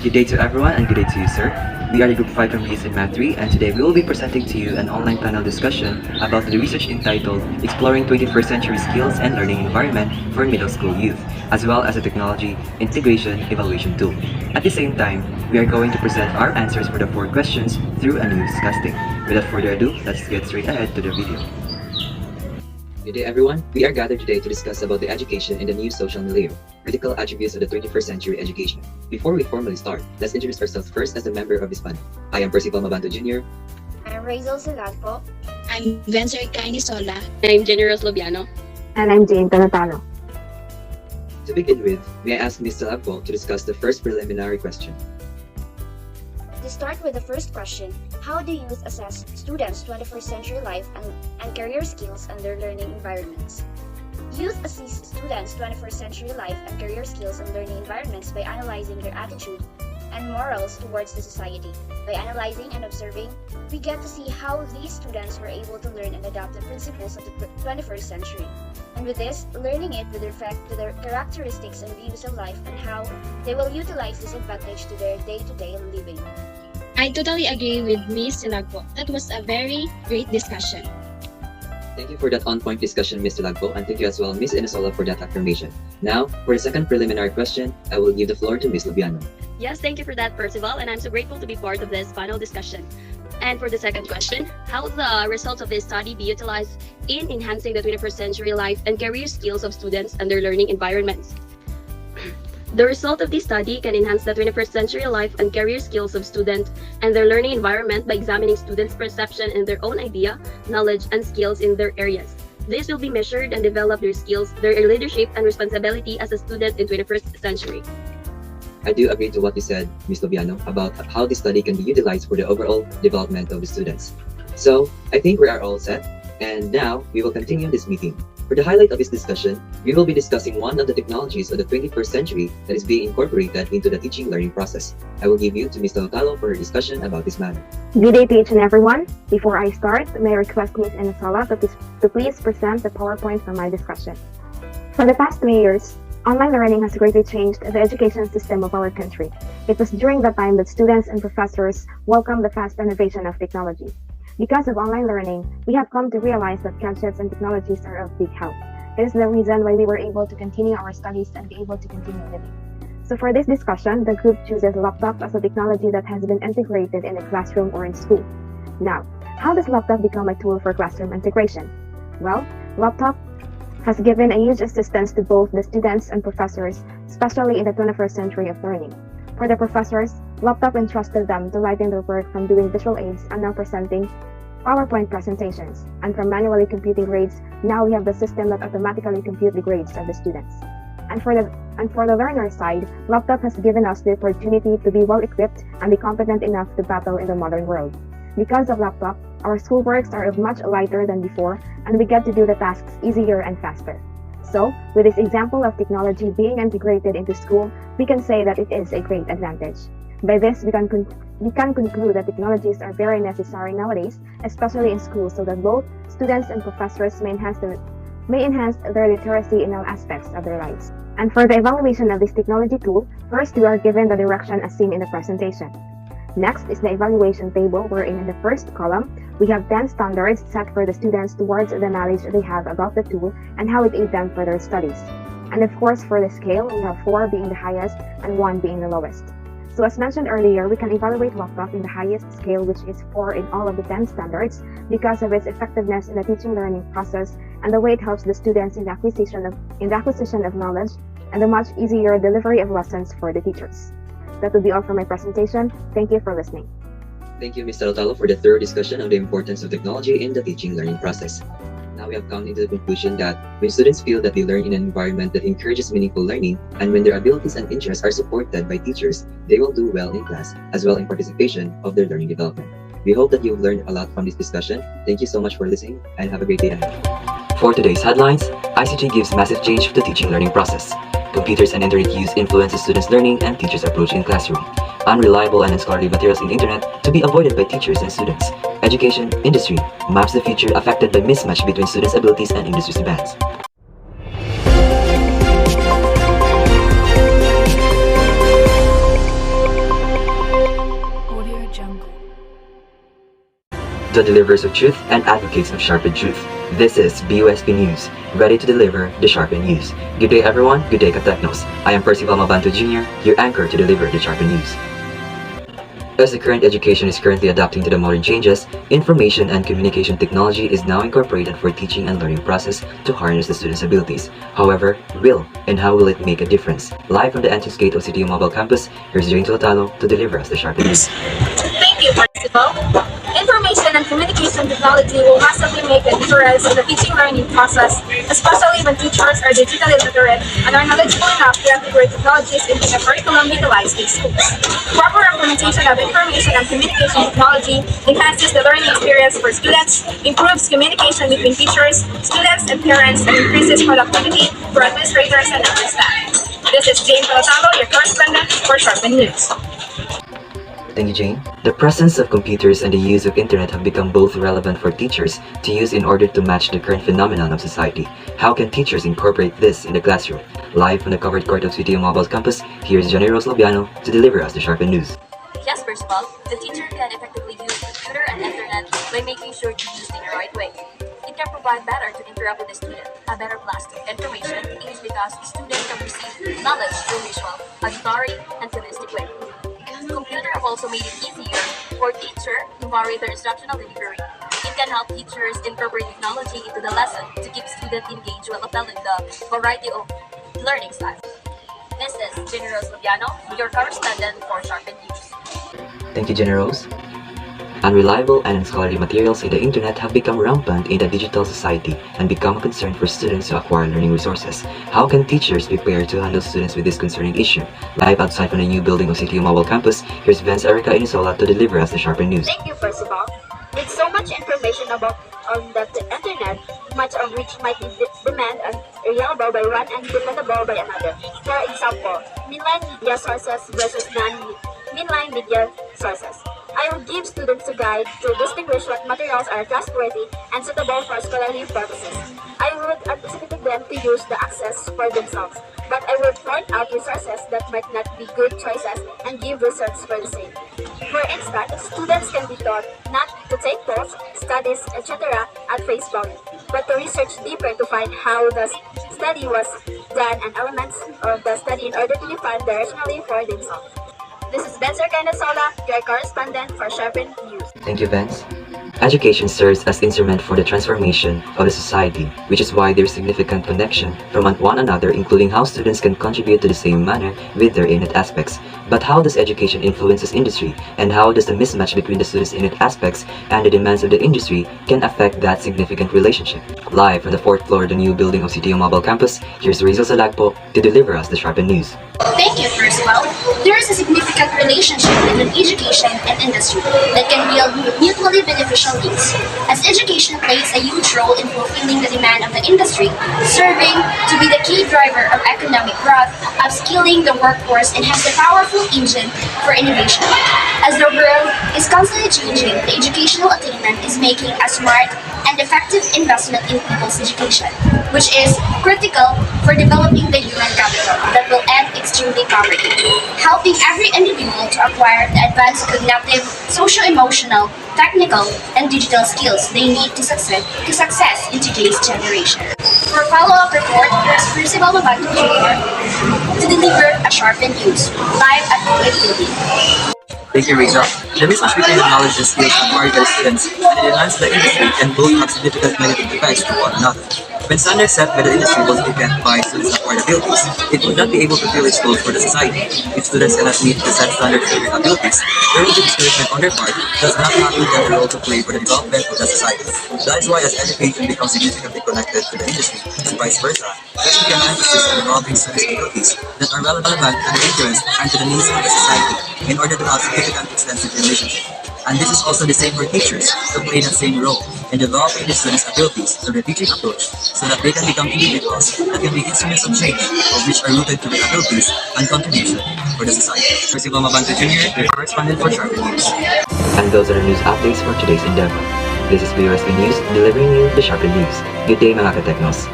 Good day to everyone and good day to you, sir. We are the Group 5 MBs in Math 3 and today we will be presenting to you an online panel discussion about the research entitled Exploring 21st Century Skills and Learning Environment for Middle School Youth, as well as a Technology Integration Evaluation Tool. At the same time, we are going to present our answers for the 4 questions through a newscasting. Without further ado, let's get straight ahead to the video. Good day everyone, we are gathered today to discuss about the education in the new social milieu, critical attributes of the 21st century education. Before we formally start, let's introduce ourselves first as a member of this panel. I am Percival Mabanto Jr. I'm Razel Silagpo. I'm Vencer Kaini Sola. I'm Generous Lobiano. And I'm Jane Tanatalo. To begin with, may I ask Ms. Silagpo to discuss the first preliminary question. To start with the first question, how do youth assess students' 21st century life and career skills and their learning environments? Youth assess students' 21st century life and career skills and learning environments by analyzing their attitude and morals towards the society. By analyzing and observing, we get to see how these students were able to learn and adopt the principles of the 21st century. And with this, learning it with respect to their characteristics and views of life and how they will utilize this advantage to their day-to-day living. I totally agree with Ms. Silagpo. That was a very great discussion. Thank you for that on-point discussion, Mr. Lagpo, and thank you as well, Ms. Inasola, for that affirmation. Now, for the second preliminary question, I will give the floor to Ms. Lobiano. Yes, thank you for that, Percival, and I'm so grateful to be part of this panel discussion. And for the second question, how will the results of this study be utilized in enhancing the 21st century life and career skills of students and their learning environments? The result of this study can enhance the 21st century life and career skills of students and their learning environment by examining students' perception and their own idea, knowledge, and skills in their areas. This will be measured and develop their skills, their leadership, and responsibility as a student in 21st century. I do agree to what you said, Ms. Lobiano, about how this study can be utilized for the overall development of the students. So, I think we are all set, and now we will continue this meeting. For the highlight of this discussion, we will be discussing one of the technologies of the 21st century that is being incorporated into the teaching-learning process. I will give you to Ms. Tanatalo for a discussion about this matter. Good day to each and everyone. Before I start, may I request Ms. Inasola to please present the PowerPoint for my discussion. For the past 3 years, online learning has greatly changed the education system of our country. It was during that time that students and professors welcomed the fast innovation of technology. Because of online learning, we have come to realize that gadgets and technologies are of big help. This is the reason why we were able to continue our studies and be able to continue living. So for this discussion, the group chooses laptop as a technology that has been integrated in a classroom or in school. Now, how does laptop become a tool for classroom integration? Well, laptop has given a huge assistance to both the students and professors, especially in the 21st century of learning. For the professors, laptop entrusted them to lighten their work from doing visual aids and now presenting PowerPoint presentations. And from manually computing grades, now we have the system that automatically compute the grades of the students. And for the learner side, laptop has given us the opportunity to be well equipped and be competent enough to battle in the modern world. Because of laptop, our schoolworks are much lighter than before, and we get to do the tasks easier and faster. So, with this example of technology being integrated into school, we can say that it is a great advantage. By this, we can conclude that technologies are very necessary nowadays, especially in schools, so that both students and professors may enhance their literacy in all aspects of their lives. And for the evaluation of this technology tool, first we are given the direction as seen in the presentation. Next is the evaluation table, wherein in the first column, we have 10 standards set for the students towards the knowledge they have about the tool and how it aids them for their studies. And of course, for the scale, we have 4 being the highest and 1 being the lowest. So as mentioned earlier, we can evaluate laptop in the highest scale, which is 4 in all of the 10 standards, because of its effectiveness in the teaching-learning process and the way it helps the students in the acquisition of knowledge and the much easier delivery of lessons for the teachers. That would be all for my presentation. Thank you for listening. Thank you, Mr. Otalo, for the thorough discussion on the importance of technology in the teaching-learning process. Now we have come into the conclusion that when students feel that they learn in an environment that encourages meaningful learning, and when their abilities and interests are supported by teachers, they will do well in class, as well in participation of their learning development. We hope that you've learned a lot from this discussion. Thank you so much for listening, and have a great day ahead. For today's headlines, ICT gives massive change to the teaching-learning process. Computers and internet use influences students' learning and teachers' approach in classroom. Unreliable and unscholarly materials in the internet to be avoided by teachers and students. Education, industry, maps the future affected by mismatch between students' abilities and industry's demands. the delivers of truth and advocates of sharpened truth. This is BUSP News, ready to deliver the sharpened news. Good day everyone, good day Katechnos. I am Percival Mabanto Jr., your anchor to deliver the sharpened news. As the current education is currently adapting to the modern changes, information and communication technology is now incorporated for teaching and learning process to harness the students' abilities. However, will and how will it make a difference? Live from the entrance gate of CTU Mobile Campus, here's Jane Tolotalo to deliver us the sharpened news. Thank you, Principal. Information and communication technology will massively make a difference in the teaching learning process, especially when teachers are digitally literate and are knowledgeable enough to integrate technologies into the curriculum utilized in schools. Proper implementation of information and communication technology enhances the learning experience for students, improves communication between teachers, students, and parents, and increases productivity for administrators and other staff. This is Jane Tolotalo, your correspondent for Sharpen News. Thank you, Jane. The presence of computers and the use of internet have become both relevant for teachers to use in order to match the current phenomenon of society. How can teachers incorporate this in the classroom? Live from the covered court of CTU Mobile Campus, here's Johnny Rose Lobiano to deliver us the sharpened news. Yes, Percival, the teacher can effectively use computer and internet by making sure to use it in the right way. It can provide better to interact with the student, a better blast of information is because the student can receive knowledge through visual, auditory, and kinesthetic way. Computer have also made it easier for teacher to vary their instructional delivery. It can help teachers incorporate technology into the lesson to keep students engaged while applying the variety of learning styles. This is Jenny Rose Lubiano, your correspondent for Sharpen News. Thank you, Jenny Rose. Unreliable and unscholarly materials in the internet have become rampant in the digital society and become a concern for students to acquire learning resources. How can teachers prepare to handle students with this concerning issue? Live outside from the new building of CTU Mobile Campus, here's Vance Erica Inisola to deliver us the sharpened news. Thank you, Percival. With so much information about on the internet, much of which might be demanded and reliable by one and dependable by another. For example, mainline media sources versus non-mainline media sources. I will give students a guide to distinguish what materials are trustworthy and suitable for scholarly purposes. I would anticipate them to use the access for themselves, but I will point out resources that might not be good choices and give results for the same. For instance, students can be taught not to take posts, studies, etc. at face value, but to research deeper to find how the study was done and elements of the study in order to define directionally for themselves. This is Vance Inisola, your correspondent for Sharpen News. Thank you, Vance. Education serves as instrument for the transformation of the society, which is why there's significant connection from one another, including how students can contribute to the same manner with their innate aspects. But how does education influences industry, and how does the mismatch between the students' innate aspects and the demands of the industry can affect that significant relationship? Live from the 4th floor of the new building of CTU Mobile Campus, here's Rizal Salagpo to deliver us the sharpened news. Thank you, Percival. There is a significant relationship between education and industry that can yield mutually beneficial needs, as education plays a huge role in fulfilling the demand of the industry, serving to be the key driver of economic growth, upskilling the workforce, and has a powerful engine for innovation. As the world is constantly changing, the educational attainment is making a smart and effective investment in people's education, which is critical for developing the human capital that will end extremely poverty, helping every individual to acquire the advanced cognitive, social-emotional, technical, and digital skills they need to succeed in today's generation. For a follow-up report, here's Principal Mabanto Jr. to deliver a sharpened news, live at the building. Thank you, Rizal. The mismatch between the knowledge and skills acquired by students and the demands of the industry can both have significant negative effects to one another. When standards set by the industry wasn't met by students' acquired abilities, it would not be able to fill its goals for the society. If students cannot meet the set standards for their abilities, there will be discouragement on their part, thus not having them the role to play for the development of the society. That is why as education becomes significantly connected to the industry, and vice versa, there should be an emphasis on developing students' abilities that are relevant to the interests and to the needs of the society in order to have significant extensive relationship. And this is also the same for teachers to play that same role in developing the students' abilities through the teaching approach so that they can become individuals that can be instruments of change, of which are rooted to their abilities and contribution for the society. Percival Mabanto Jr., your correspondent for Sharpen News. And those are the news updates for today's endeavor. This is BUSP News, delivering you the sharpened news. Good day mga Katechnos.